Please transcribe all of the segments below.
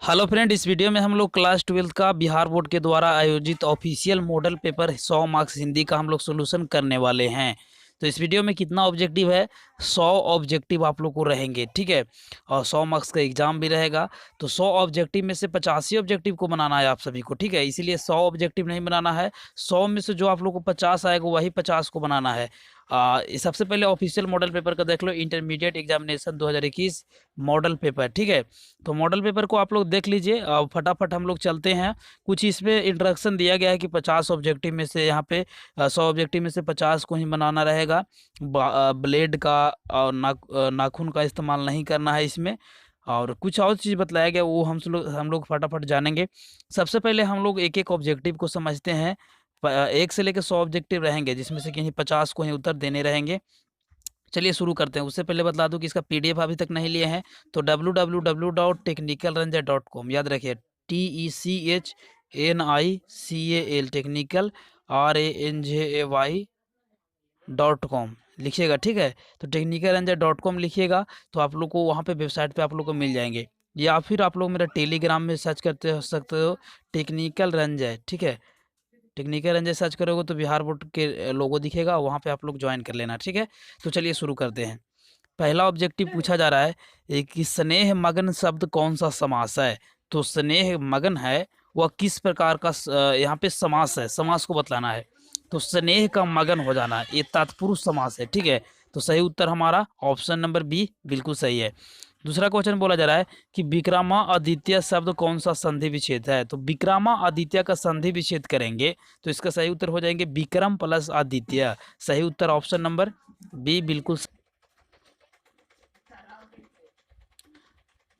Hello friend, इस video में हम लोग क्लास 12 का बिहार बोर्ड के द्वारा आयोजित official model paper 100 marks Hindi का हम लोग सोल्यूशन करने वाले हैं। तो इस वीडियो में कितना ऑब्जेक्टिव है? 100 ऑब्जेक्टिव आप लोग को रहेंगे, ठीक है। और 100 मार्क्स का एग्जाम भी रहेगा। तो 100 ऑब्जेक्टिव में से 85 ऑब्जेक्टिव को बनाना है आप सभी को, ठीक है। इसीलिए 100 ऑब्जेक्टिव नहीं बनाना है। 100 में से जो आप लोग को 50 आएगा वही 50 को बनाना है। सबसे पहले ऑफिशियल मॉडल पेपर का देख लो, इंटरमीडिएट एग्जामिनेशन 2021 मॉडल पेपर, ठीक है। तो मॉडल पेपर को आप लोग देख लीजिए और फटाफट हम लोग चलते हैं। कुछ इसमें इंट्रोडक्शन दिया गया है कि 50 ऑब्जेक्टिव में से यहाँ पे 100 ऑब्जेक्टिव में से 50 को ही बनाना रहेगा। ब्लेड का और नाखून का इस्तेमाल नहीं करना है इसमें। और कुछ और चीज़ बताया गया वो हम लोग फटाफट जानेंगे। सबसे पहले हम लोग एक एक ऑब्जेक्टिव को समझते हैं। 1 से लेकर 100 ऑब्जेक्टिव रहेंगे जिसमें से कहीं 50 को ही उत्तर देने रहेंगे। चलिए शुरू करते हैं। उससे पहले बता दूं कि इसका पीडीएफ अभी तक नहीं लिए हैं तो www.technicalranjai.com याद रखिए, TECHNICAL टेक्निकल RANJAY.com लिखिएगा, ठीक है। तो technicalranjai.com लिखिएगा तो आप लोग को वहाँ पे वेबसाइट पे आप लोग को मिल जाएंगे। या फिर आप लोग मेरा टेलीग्राम में सर्च करते हो सकते हो टेक्निकल रंजय, ठीक है। टेक्निकल रंजय सर्च करोगे तो बिहार बोर्ड के लोगो दिखेगा, वहाँ पे आप लोग ज्वाइन कर लेना, ठीक है। तो चलिए शुरू करते हैं। पहला ऑब्जेक्टिव पूछा जा रहा है कि स्नेह मगन शब्द कौन सा समास है। तो स्नेह मगन है वह किस प्रकार का यहाँ पे समास है, समास को बतलाना है। तो स्नेह का मगन हो जाना है, ये तत्पुरुष समास है, ठीक है। तो सही उत्तर हमारा ऑप्शन नंबर बी बिल्कुल सही है। दूसरा क्वेश्चन बोला जा रहा है कि विक्रमादित्य शब्द कौन सा संधि विच्छेद है। तो विक्रमादित्य का संधि विच्छेद करेंगे तो इसका सही उत्तर हो जाएंगे विक्रम प्लस आदित्य। सही उत्तर ऑप्शन नंबर बी बिल्कुल।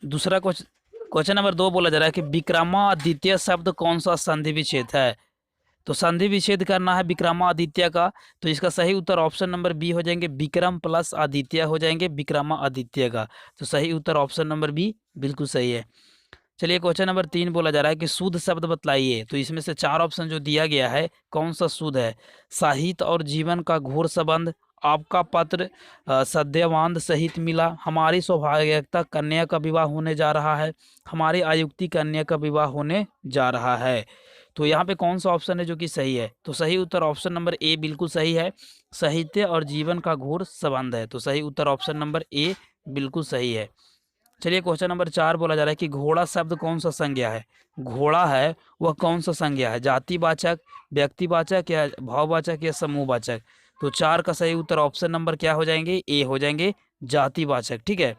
दूसरा क्वेश्चन नंबर 2 बोला जा रहा है कि विक्रमादित्य शब्द कौन सा संधि विच्छेद है। तो संधि विच्छेद करना है विक्रमादित्य का, तो इसका सही उत्तर ऑप्शन नंबर बी हो जाएंगे विक्रम प्लस आदित्य हो जाएंगे विक्रमादित्य का। तो सही उत्तर ऑप्शन नंबर बी बिल्कुल सही है। चलिए क्वेश्चन नंबर 3 बोला जा रहा है कि शुद्ध शब्द बतलाइए। तो इसमें से 4 ऑप्शन जो दिया गया है कौन सा शुद्ध है। साहित्य और जीवन का घोर संबंध, आपका पत्र सद्यवान सहित मिला, हमारी सौभाग्यता कन्या का विवाह होने जा रहा है, हमारी आयुक्ति कन्या का विवाह होने जा रहा है। तो यहाँ पे कौन सा ऑप्शन है जो कि सही है। तो सही उत्तर ऑप्शन नंबर ए बिल्कुल सही है। साहित्य और जीवन का घोर संबंध है, तो सही उत्तर ऑप्शन नंबर ए बिल्कुल सही है। चलिए क्वेश्चन नंबर 4 बोला जा रहा है कि घोड़ा शब्द कौन सा संज्ञा है। घोड़ा है वह कौन सा संज्ञा है, जातिवाचक, व्यक्तिवाचक या भाववाचक या समूहवाचक। तो 4 का सही उत्तर ऑप्शन नंबर क्या हो जाएंगे, ए हो जाएंगे जातिवाचक, ठीक है।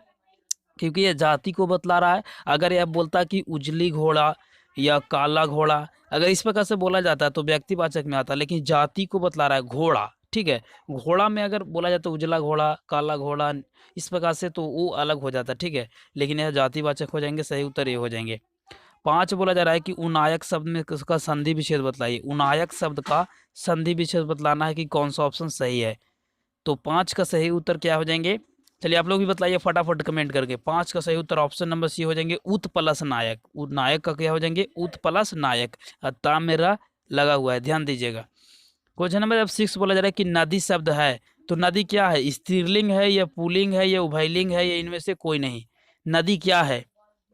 क्योंकि ये जाति को बतला रहा है। अगर यह बोलता कि उजली घोड़ा या काला घोड़ा, अगर इस प्रकार से बोला जाता है तो व्यक्तिवाचक में आता है, लेकिन जाति को बतला रहा है घोड़ा, ठीक है। घोड़ा में अगर बोला जाता है उजला घोड़ा, काला घोड़ा, इस प्रकार से तो वो अलग हो जाता है, ठीक है। लेकिन यह जातिवाचक हो जाएंगे, सही उत्तर ये हो जाएंगे। 5 बोला जा रहा है कि उनायक शब्द में किसका संधि विच्छेद बतलाइए। उनायक शब्द का संधि विच्छेद बतलाना है कि कौन सा ऑप्शन सही है। तो 5 का सही उत्तर क्या हो जाएंगे, चलिए आप लोग भी बताइए फटाफट कमेंट करके। 5 का सही उत्तर ऑप्शन नंबर सी हो जाएंगे उत प्लस नायक। नायक का क्या हो जाएंगे, उत प्लस नायक। ता मेरा लगा हुआ है, ध्यान दीजिएगा। क्वेश्चन नंबर 6 बोला जा रहा है कि नदी शब्द है। तो नदी क्या है, स्त्रीलिंग है या पुल्लिंग है या उभयलिंग है या इनमें से कोई नहीं। नदी क्या है,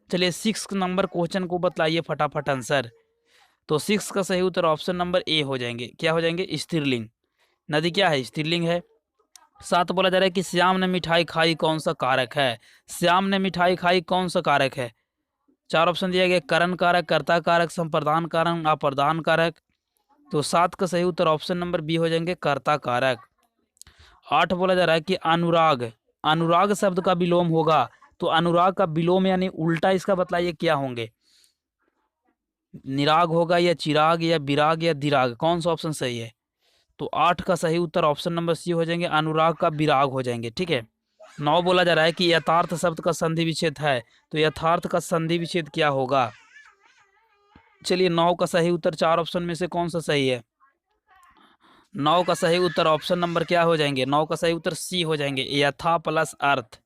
चलिए 6 नंबर क्वेश्चन को बतलाइए फटाफट आंसर। तो 6 का सही उत्तर ऑप्शन नंबर ए हो जाएंगे, क्या हो जाएंगे, स्त्रीलिंग। नदी क्या है, स्त्रीलिंग है। 7 बोला जा रहा है कि श्याम ने मिठाई खाई कौन सा कारक है। श्याम ने मिठाई खाई कौन सा कारक है। 4 ऑप्शन दिया गया, करण कारक, कर्ता कारक, संप्रदान कारक, अप्रदान कारक। तो 7 का सही उत्तर ऑप्शन नंबर बी हो जाएंगे कर्ता कारक। 8 बोला जा रहा है कि अनुराग, अनुराग शब्द का विलोम होगा। तो अनुराग का विलोम यानी उल्टा इसका बतलाइए क्या होंगे। निराग होगा या चिराग या विराग या दिराग, कौन सा ऑप्शन सही है। तो 8 का सही उत्तर ऑप्शन नंबर सी हो जाएंगे अनुराग का विराग हो जाएंगे, ठीक है। 9 बोला जा रहा है कि यथार्थ शब्द का संधि विच्छेद है। तो यथार्थ का संधि विच्छेद क्या होगा। चलिए 9 का सही उत्तर 4 ऑप्शन में से कौन सा सही है। 9 का सही उत्तर ऑप्शन नंबर क्या हो जाएंगे, 9 का सही उत्तर सी हो जाएंगे यथा प्लस अर्थ।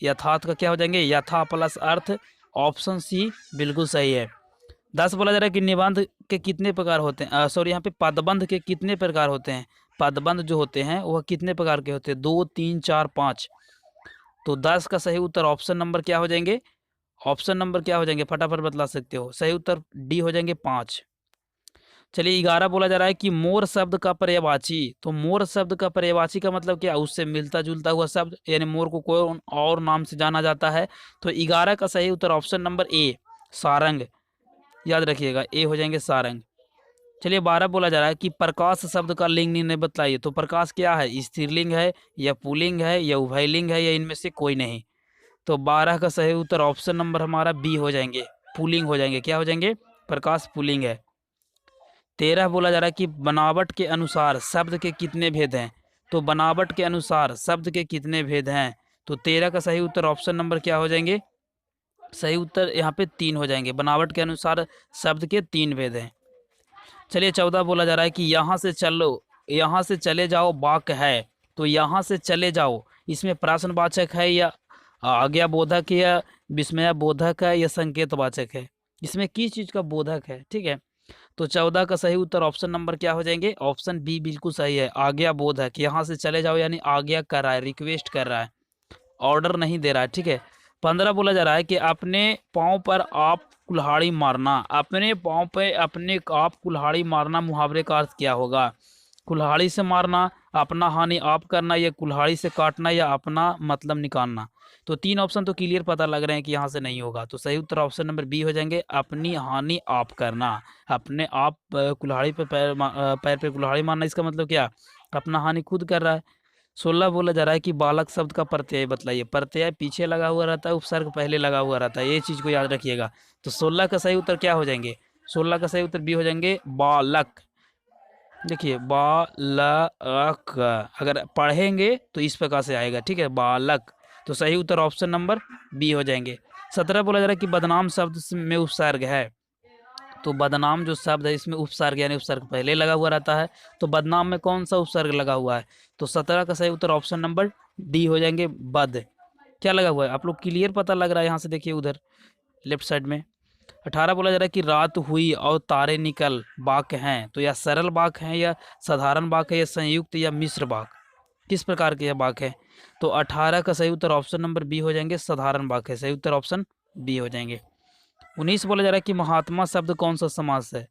यथार्थ का क्या हो जाएंगे, यथा प्लस अर्थ। ऑप्शन सी बिल्कुल सही है। 10 बोला जा रहा है कि निबंध के कितने प्रकार होते हैं, सॉरी यहाँ पे पदबंध के कितने प्रकार होते हैं। पदबंध जो होते हैं वह कितने प्रकार के होते हैं, 2, 3, 4, 5। तो 10 का सही उत्तर ऑप्शन नंबर क्या हो जाएंगे, ऑप्शन नंबर क्या हो जाएंगे, फटाफट बतला सकते हो। सही उत्तर डी हो जाएंगे 5। चलिए 11 बोला जा रहा है कि मोर शब्द का पर्यायवाची। तो मोर शब्द का पर्यायवाची का मतलब क्या, उससे मिलता जुलता हुआ शब्द, यानी मोर को कोई और नाम से जाना जाता है। तो 11 का सही उत्तर ऑप्शन नंबर ए, सारंग। याद रखिएगा, ए हो जाएंगे सारंग। चलिए 12 बोला जा रहा है कि प्रकाश शब्द का लिंग निर्णय बताइए। तो प्रकाश क्या है, स्त्रीलिंग है या पुल्लिंग है या उभयलिंग है या इनमें से कोई नहीं। तो 12 का सही उत्तर ऑप्शन नंबर हमारा बी हो जाएंगे, पुल्लिंग हो जाएंगे। क्या हो जाएंगे, प्रकाश पुल्लिंग है। 13 बोला जा रहा है कि बनावट के अनुसार शब्द के कितने भेद हैं। तो बनावट के अनुसार शब्द के कितने भेद हैं। तो 13 का सही उत्तर ऑप्शन नंबर क्या हो जाएंगे, सही उत्तर यहाँ पे 3 हो जाएंगे। बनावट के अनुसार शब्द के 3 भेद हैं। चलिए 14 बोला जा रहा है कि यहाँ से चलो, यहाँ से चले जाओ वाक्य है। तो यहाँ से चले जाओ, इसमें प्रश्नवाचक है या आज्ञा बोधक है या विस्मय बोधक है या संकेत वाचक है, इसमें किस चीज़ का बोधक है। ठीक है, तो 14 का सही उत्तर ऑप्शन नंबर क्या हो जाएंगे, ऑप्शन बी बिल्कुल सही है, आज्ञा बोधक। यहाँ से चले जाओ यानी आज्ञा कर रहा है, रिक्वेस्ट कर रहा है, ऑर्डर नहीं दे रहा है। ठीक है, 15 बोला जा रहा है कि अपने पाँव पर आप कुल्हाड़ी मारना। अपने पाँव पे अपने आप कुल्हाड़ी मारना मुहावरे का अर्थ क्या होगा। कुल्हाड़ी से मारना, अपना हानि आप करना, या कुल्हाड़ी से काटना, या अपना मतलब निकालना। तो 3 ऑप्शन तो क्लियर पता लग रहे हैं कि यहाँ से नहीं होगा। तो सही उत्तर ऑप्शन नंबर बी हो जाएंगे, अपनी हानि आप करना। अपने आप कुल्हाड़ी पे पैर पे कुल्हाड़ी मारना, इसका मतलब क्या, अपना हानि खुद कर रहा है। 16 बोला जा रहा है कि बालक शब्द का प्रत्यय बताइए। प्रत्यय पीछे लगा हुआ रहता है, उपसर्ग पहले लगा हुआ रहता है, ये चीज़ को याद रखिएगा। तो 16 का सही उत्तर क्या हो जाएंगे, 16 का सही उत्तर बी हो जाएंगे, बालक। देखिए बालक अगर पढ़ेंगे तो इस प्रकार से आएगा। ठीक है, बालक। तो सही उत्तर ऑप्शन नंबर बी हो जाएंगे। 17 बोला जा रहा है कि बदनाम शब्द में उपसर्ग है। तो बदनाम जो शब्द है इसमें उपसर्ग यानी उपसर्ग पहले लगा हुआ रहता है। तो बदनाम में कौन सा उपसर्ग लगा हुआ है। तो 17 का सही उत्तर ऑप्शन नंबर डी हो जाएंगे, बद। क्या लगा हुआ है, आप लोग क्लियर पता लग रहा है, यहाँ से देखिए उधर लेफ्ट साइड में। 18 बोला जा रहा है कि रात हुई और तारे निकल वाक्य हैं। तो या सरल वाक्य हैं या साधारण वाक्य है या संयुक्त या मिश्र वाक्य, किस प्रकार के यह वाक्य है। तो 18 का सही उत्तर ऑप्शन नंबर बी हो जाएंगे, साधारण वाक्य है। सही उत्तर ऑप्शन बी हो जाएंगे। 19 बोला जा रहा है कि महात्मा शब्द कौन सा समास है।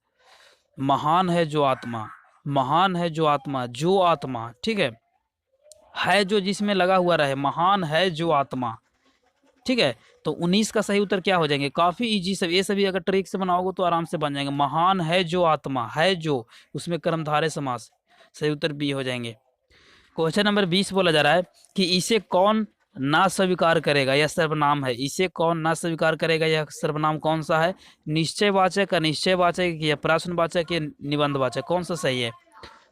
महान है जो आत्मा, महान है जो आत्मा, जो आत्मा। ठीक है जो जिसमें लगा हुआ रहे, महान है जो आत्मा। ठीक है, तो 19 का सही उत्तर क्या हो जाएंगे, काफी इजी सब, ये सभी अगर ट्रिक से बनाओगे तो आराम से बन जाएंगे। महान है जो आत्मा, है जो, उसमें कर्मधारय समास, सही उत्तर बी हो जाएंगे। क्वेश्चन नंबर 20 बोला जा रहा है कि इसे कौन ना स्वीकार करेगा, यह सर्वनाम है। इसे कौन ना स्वीकार करेगा, यह सर्वनाम कौन सा है। निश्चयवाचक, अनिश्चयवाचक या प्रश्नवाचक या निबंधवाचक, कौन सा सही है।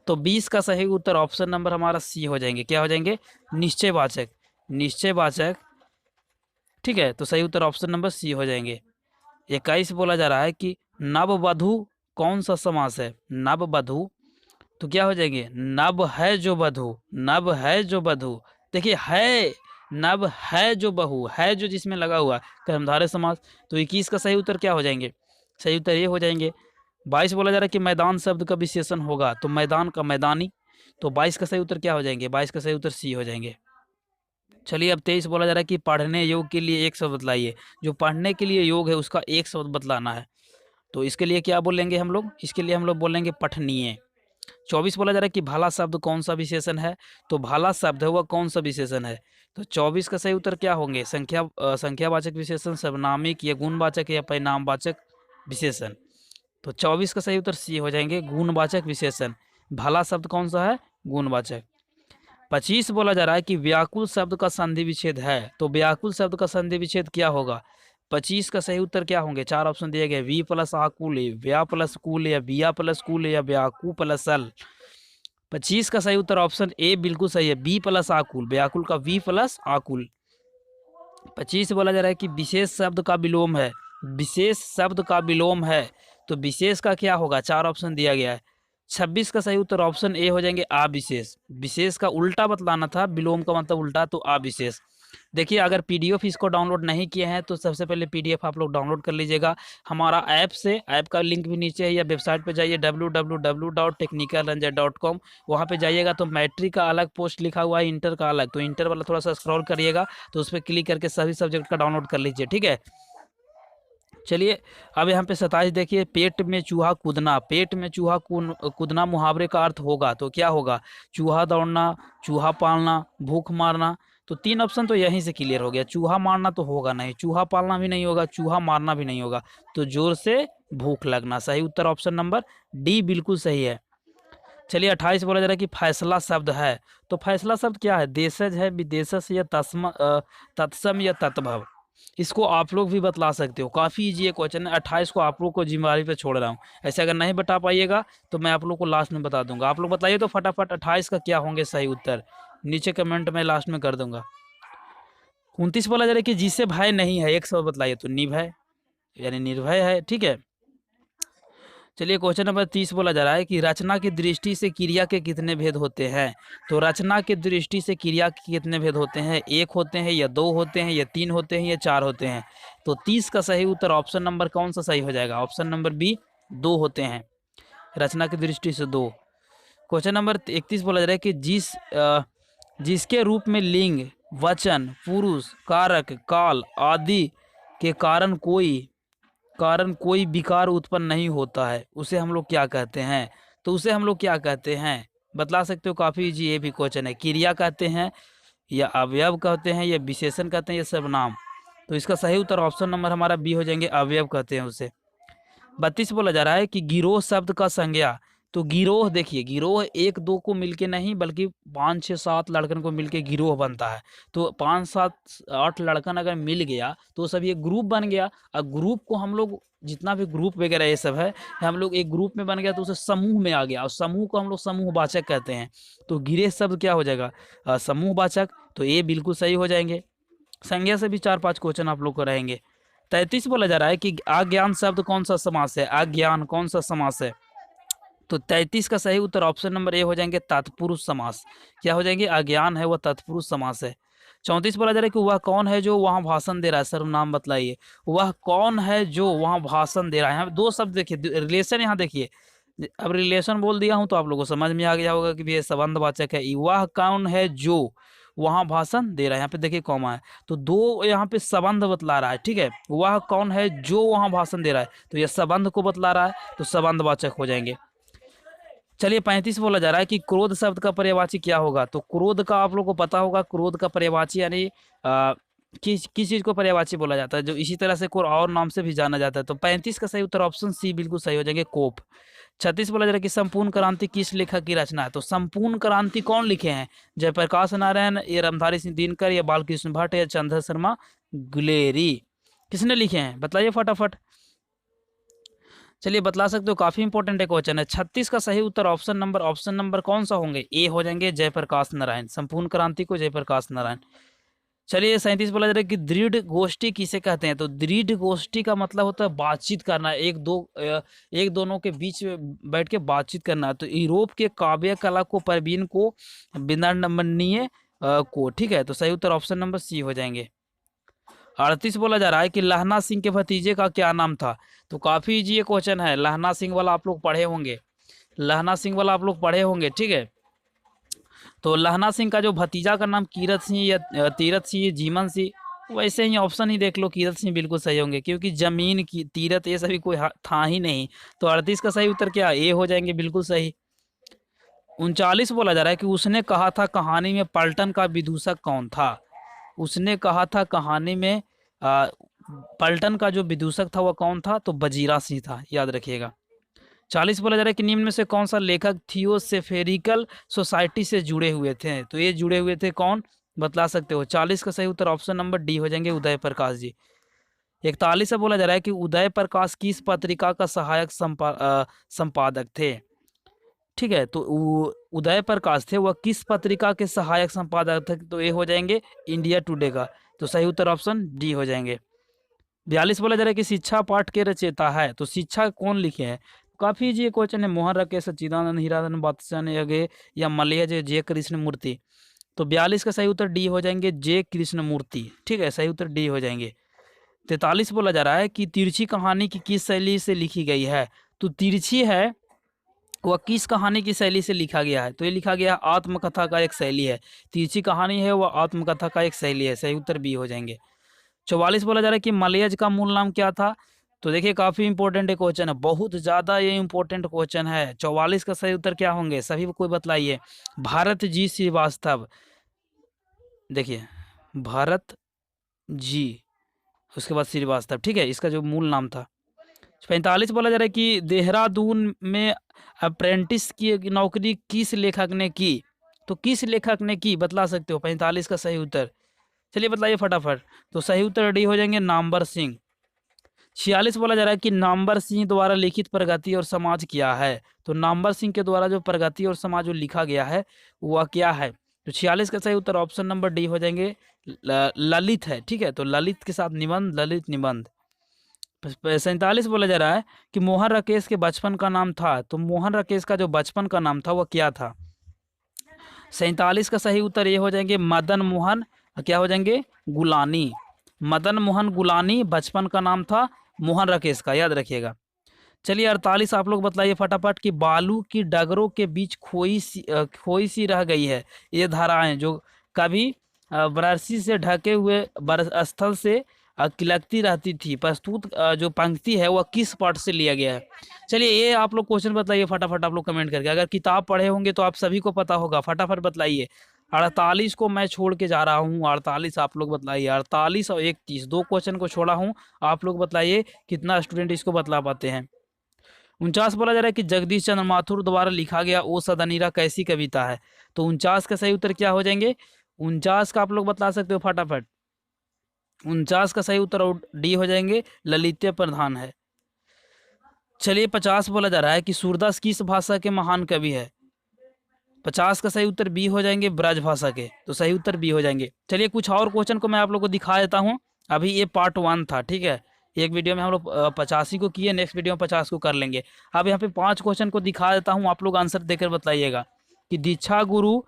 तो 20 का सही उत्तर ऑप्शन नंबर हमारा सी हो जाएंगे। क्या हो जाएंगे, निश्चयवाचक, निश्चयवाचक। ठीक है, तो सही उत्तर ऑप्शन नंबर सी हो जाएंगे। 21 बोला जा रहा है कि नववधु कौन सा समास है। नववधु, तो क्या हो जाएंगे, नव है जो वधु, नव है जो वधु। देखिए है, नव है जो बहू, है जो जिसमें लगा हुआ कर्मधारय समास। तो 21 का सही उत्तर क्या हो जाएंगे, सही उत्तर ये हो जाएंगे। 22 बोला जा रहा है कि मैदान शब्द का विशेषण होगा। तो मैदान का मैदानी। तो 22 का सही उत्तर क्या हो जाएंगे, 22 का सही उत्तर सी हो जाएंगे। चलिए अब 23 बोला जा रहा है कि पढ़ने योग के लिए एक शब्द बतलाइए। जो पढ़ने के लिए योग है उसका एक शब्द बतलाना है। तो इसके लिए क्या बोलेंगे हम लोग, इसके लिए हम लोग बोलेंगे पठनीय। 24 बोला जा रहा है कि भाला शब्द कौन सा विशेषण है। तो भाला शब्द है वह कौन सा विशेषण है। तो 24 का सही उत्तर क्या होंगे, संख्यावाचक विशेषण, सर्वनामिक या गुणवाचक या परिणामवाचक विशेषण। तो 24 का सही उत्तर सी हो जाएंगे, गुणवाचक विशेषण। भाला शब्द कौन सा है, गुणवाचक। 25 बोला जा रहा है कि व्याकुल शब्द का संधि विच्छेद है। तो व्याकुल शब्द का संधि विच्छेद क्या होगा। 25 का सही उत्तर क्या होंगे, 4 ऑप्शन दिए गए, वी प्लस आकुल, व्या प्लस कूल, या बिया प्लस कूल, या व्याकु प्लस अल। 25 का सही उत्तर ऑप्शन ए बिल्कुल सही है, बी प्लस आकुल, व्याकुल का वी प्लस आकुल। 25 बोला जा रहा है कि विशेष शब्द का विलोम है। विशेष शब्द का विलोम है। तो विशेष का क्या होगा, 4 ऑप्शन दिया गया है। 26 का सही उत्तर ऑप्शन ए हो जाएंगे, अविशेष। विशेष का उल्टा बतलाना था, विलोम का मतलब उल्टा, तो अविशेष। देखिए अगर पीडीएफ इसको डाउनलोड नहीं किए हैं तो सबसे पहले पीडीएफ आप लोग डाउनलोड कर लीजिएगा हमारा ऐप से। ऐप का लिंक भी नीचे है, या वेबसाइट पे जाइए www.technicalranger.com। वहाँ पे जाइएगा तो मैट्रिक का अलग पोस्ट लिखा हुआ है, इंटर का अलग। तो इंटर वाला थोड़ा सा स्क्रॉल करिएगा तो उस पर क्लिक करके सभी सब्जेक्ट का डाउनलोड कर लीजिए। ठीक है, चलिए अब यहाँ पे 27 देखिए, पेट में चूहा कूदना। पेट में चूहा कूदना मुहावरे का अर्थ होगा तो क्या होगा? चूहा दौड़ना, चूहा पालना, भूख मारना। तो 3 ऑप्शन तो यहीं से क्लियर हो गया। चूहा मारना तो होगा नहीं, चूहा पालना भी नहीं होगा, चूहा मारना भी नहीं होगा, तो जोर से भूख लगना। सही उत्तर ऑप्शन नंबर डी बिल्कुल सही है। चलिए 28 बोला जा रहा है कि फैसला शब्द है। तो फैसला शब्द क्या है? देशज है, विदेशज या तत्सम या तत्भव। इसको आप लोग भी बतला सकते हो, काफ़ी इजी है क्वेश्चन है। 28 को आप लोग को जिम्मेदारी पे छोड़ रहा हूँ। ऐसे अगर नहीं बता पाइएगा तो मैं आप लोग को लास्ट में बता दूंगा। आप लोग बताइए तो फटाफट 28 का क्या होंगे सही उत्तर, नीचे कमेंट में लास्ट में कर दूंगा। 29 बोला जा रहा है कि जिसे भय नहीं है, एक शब्द बताइए तो निर्भय, यानी निर्भय है। ठीक है, चलिए क्वेश्चन नंबर 30 बोला जा रहा है कि रचना की दृष्टि से क्रिया के कितने भेद होते हैं? तो रचना की दृष्टि से क्रिया के कितने भेद होते हैं? 1 होते हैं या 2 होते हैं या 3 होते हैं या 4 होते हैं? तो 30 का सही उत्तर ऑप्शन नंबर कौन सा सही हो जाएगा? ऑप्शन नंबर बी, 2 होते हैं। रचना की दृष्टि से 2। क्वेश्चन नंबर 31 बोला जा रहा है कि जिसके रूप में लिंग, वचन, पुरुष, कारक, काल आदि के कारण कोई विकार उत्पन्न नहीं होता है, उसे हम लोग क्या कहते हैं? तो उसे हम लोग क्या कहते हैं, बतला सकते हो? काफ़ी इजी ये भी क्वेश्चन है। क्रिया कहते हैं या अवयव कहते हैं या विशेषण कहते हैं या सर्वनाम? तो इसका सही उत्तर ऑप्शन नंबर हमारा बी हो जाएंगे, अवयव कहते हैं उसे। 32 बोला जा रहा है कि गिरोह शब्द का संज्ञा। तो गिरोह देखिए, गिरोह 1-2 को मिलके नहीं बल्कि 5-6-7 लड़कन को मिलके गिरोह बनता है। तो 5-7-8 लड़कन अगर मिल गया तो सब ये ग्रुप बन गया। और ग्रुप को हम लोग जितना भी ग्रुप वगैरह ये सब है, हम लोग एक ग्रुप में बन गया तो उसे समूह में आ गया, और समूह को हम लोग समूहवाचक कहते हैं। तो गिरे शब्द क्या हो जाएगा? समूहवाचक। तो ये बिल्कुल सही हो जाएंगे। संज्ञा से भी 4-5 क्वेश्चन आप लोग को रहेंगे। 33 बोला जा रहा है कि अज्ञान शब्द कौन सा समास है? अज्ञान कौन सा समास है? तो 33 का सही उत्तर ऑप्शन नंबर ए हो जाएंगे, तत्पुरुष समास। क्या हो जाएंगे? अज्ञान है वह तत्पुरुष समास है। 34 बोला जा रहा है कि वह कौन है जो वहां भाषण दे रहा है? सर्वनाम बतलाइए। वह कौन है जो वहां भाषण दे रहा है? यहाँ 2 शब्द देखिए, रिलेशन यहाँ देखिए। अब रिलेशन बोल दिया हूं तो आप लोगों को समझ में आ गया होगा कि ये संबंधवाचक है। वह कौन है जो वहां भाषण दे रहा है, यहाँ पे देखिए कॉमा है, तो 2 यहाँ पे संबंध बतला रहा है। ठीक है, वह कौन है जो वहां भाषण दे रहा है, तो यह संबंध को बतला रहा है, तो संबंधवाचक हो जाएंगे। चलिए 35 बोला जा रहा है कि क्रोध शब्द का पर्यायवाची क्या होगा? तो क्रोध का आप लोग को पता होगा, क्रोध का पर्यायवाची यानी किस चीज को पर्यायवाची बोला जाता है, जो इसी तरह से कोई और नाम से भी जाना जाता है। तो 35 का सही उत्तर ऑप्शन सी बिल्कुल सही हो जाएंगे, कोप। 36 बोला जा रहा है कि संपूर्ण क्रांति किस लेखक की रचना है? तो संपूर्ण क्रांति कौन लिखे हैं? जयप्रकाश नारायण, या रामधारी सिंह दिनकर, या बालकृष्ण भट्ट, या चंद्र शर्मा गुलेरी? किसने लिखे हैं बताइए फटाफट। चलिए बतला सकते हो, काफी इंपॉर्टेंट है क्वेश्चन है। 36 का सही उत्तर ऑप्शन नंबर कौन सा होंगे? ए हो जाएंगे, जयप्रकाश नारायण। संपूर्ण क्रांति को जयप्रकाश नारायण। चलिए 37 बोला जा रहा है कि दृढ़ गोष्ठी किसे कहते हैं? तो दृढ़ गोष्ठी का मतलब होता है बातचीत करना, एक दोनों के बीच में बैठ के बातचीत करना। तो यूरोप के काव्य कला को, प्रवीण को, विनम्रणीय को। ठीक है, तो सही उत्तर ऑप्शन नंबर सी हो जाएंगे। 38 बोला जा रहा है कि लहना सिंह के भतीजे का क्या नाम था? तो काफी इजी ये क्वेश्चन है। लहना सिंह वाला आप लोग पढ़े होंगे, लहना सिंह वाला आप लोग पढ़े होंगे। ठीक है, तो लहना सिंह का जो भतीजा का नाम कीरत सिंह या तीरथ सिंह, जीमन सिंह, वैसे ही ऑप्शन ही देख लो, कीरत सिंह बिल्कुल सही होंगे, क्योंकि जमीन की तीरथ ये सभी कोई था ही नहीं। तो 38 का सही उत्तर क्या? ए हो जाएंगे, बिल्कुल सही। 39 बोला जा रहा है कि उसने कहा था कहानी में पलटन का विदूषक कौन था? उसने कहा था कहानी में पलटन का जो विदूषक था वह कौन था? तो वजीरा सिंह था, याद रखिएगा। 40 बोला जा रहा है कि निम्न में से कौन सा लेखक थियोसेफेरिकल सोसाइटी से जुड़े हुए थे? तो ये जुड़े हुए थे कौन, बतला सकते हो? 40 का सही उत्तर ऑप्शन नंबर डी हो जाएंगे, उदय प्रकाश जी। 41 से बोला जा रहा है कि उदय प्रकाश किस पत्रिका का सहायक संपादक थे? ठीक है, तो उदय प्रकाश थे वह किस पत्रिका के सहायक संपादक थे? तो ये हो जाएंगे इंडिया टुडे का। तो सही उत्तर ऑप्शन डी हो जाएंगे। 42 बोला जा रहा है कि शिक्षा पाठ के रचयिता है, तो शिक्षा कौन लिखे हैं? काफी जी क्वेश्चन है। मोहन रके, सच्चिदानंद, हीरानंद बादशाह यज्ञ, या मलय जे कृष्ण मूर्ति? तो 42 का सही उत्तर डी हो जाएंगे, जे कृष्ण मूर्ति। ठीक है, सही उत्तर डी हो जाएंगे। 43 बोला जा रहा है कि तिरछी कहानी की किस शैली से लिखी गई है? तो तिरछी है वह किस कहानी की शैली से लिखा गया है? तो ये लिखा गया आत्मकथा का एक शैली है। तिरछी कहानी है वह आत्मकथा का एक शैली है, सही उत्तर बी हो जाएंगे। 44 बोला जा रहा है कि मलयज का मूल नाम क्या था? तो देखिए काफ़ी इंपॉर्टेंट क्वेश्चन है, बहुत ज़्यादा ये इंपॉर्टेंट क्वेश्चन है। 44 का सही उत्तर क्या होंगे, सभी कोई बतलाइए। भारत जी श्रीवास्तव, देखिए भारत जी, उसके बाद श्रीवास्तव, ठीक है, इसका जो मूल नाम था। 45 बोला जा रहा है कि देहरादून में अप्रेंटिस की नौकरी किस लेखक ने की, तो किस लेखक ने की बतला सकते हो 45 का सही उत्तर, चलिए बतलाइए फटाफट। तो सही उत्तर रेडी हो जाएंगे नामवर सिंह। 46 बोला जा रहा है कि नामवर सिंह द्वारा लिखित प्रगति और समाज क्या है, तो नामवर सिंह के द्वारा जो प्रगति और समाज जो लिखा गया है वह क्या है, तो 46 का सही उत्तर ऑप्शन नंबर डी हो जाएंगे, ललित है, ठीक है, तो ललित के साथ निबंध, ललित निबंध। 47 बोला जा रहा है कि मोहन राकेश के बचपन का नाम था, तो मोहन राकेश का जो बचपन का नाम था वह क्या था। 47 का सही उत्तर ये हो जाएंगे मदन मोहन, क्या हो जाएंगे, गुलानी। मदन मोहन गुलानी बचपन का नाम था मोहन राकेश का, याद रखिएगा। चलिए 48 आप लोग बतलाइए फटाफट कि बालू की डगरों के बीच खोई सी रह गई है ये धाराएं जो कभी बरसी से ढके हुए स्थल से किलकती रहती थी, प्रस्तुत जो पंक्ति है वह किस पाठ से लिया गया है। चलिए ये आप लोग क्वेश्चन बताइए फटाफट, आप लोग कमेंट करके, अगर किताब पढ़े होंगे तो आप सभी को पता होगा, फटाफट बतलाइए। 48 को मैं छोड़ के जा रहा हूँ, 48 आप लोग बतलाइए, 48 और 31 दो क्वेश्चन को छोड़ा हूँ, आप लोग बतलाइए कितना स्टूडेंट इसको बतला पाते हैं। 49 बोला जा रहा है कि जगदीश चंद्र माथुर द्वारा लिखा गया ओ सदनीरा कैसी कविता है, तो 49 का सही उत्तर क्या हो जाएंगे, 49 का आप लोग बतला सकते हो फटाफट। 49 का सही उत्तर डी हो जाएंगे ललित्य प्रधान है। चलिए 50 बोला जा रहा है कि सूरदास किस भाषा के महान कवि है, 50 का सही उत्तर बी हो जाएंगे ब्रज भाषा के, तो सही उत्तर बी हो जाएंगे। चलिए कुछ और क्वेश्चन को मैं आप लोग को दिखा देता हूँ, अभी ये पार्ट 1 था, ठीक है, एक वीडियो में हम लोग 85 को किए, नेक्स्ट वीडियो में 50 को कर लेंगे। अब यहाँ पे 5 क्वेश्चन को दिखा देता हूँ, आप लोग आंसर देकर बताइएगा कि दीक्षा गुरु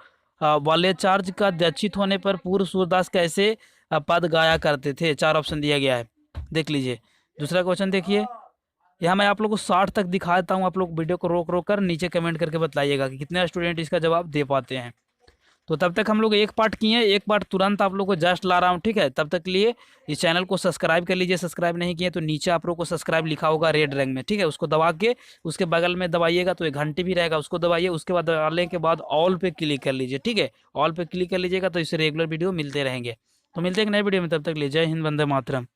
वाल्याचार्य का दीक्षित होने पर पूर्व सूरदास कैसे पद गाया करते थे, 4 ऑप्शन दिया गया है, देख लीजिए। दूसरा क्वेश्चन देखिए, यहाँ मैं आप लोग को 60 तक दिखा देता हूँ, आप लोग वीडियो को रोक रोक कर नीचे कमेंट करके बताइएगा कि कितने स्टूडेंट इसका जवाब दे पाते हैं। तो तब तक हम लोग एक पार्ट किए, एक पार्ट तुरंत आप लोग को जस्ट ला रहा हूँ, ठीक है, तब तक के लिए इस चैनल को सब्सक्राइब कर लीजिए, सब्सक्राइब नहीं किए तो नीचे आप लोग को सब्सक्राइब लिखा होगा रेड रंग में, ठीक है, उसको दबा के उसके बगल में दबाइएगा तो एक घंटी भी रहेगा, उसको दबाइए, उसके बाद दबाने के बाद ऑल पे क्लिक कर लीजिए, ठीक है, ऑल पे क्लिक कर लीजिएगा तो इससे रेगुलर वीडियो मिलते रहेंगे। तो मिलते हैं एक नए वीडियो में, तब तक लिए जय हिंद, वंदे मातरम।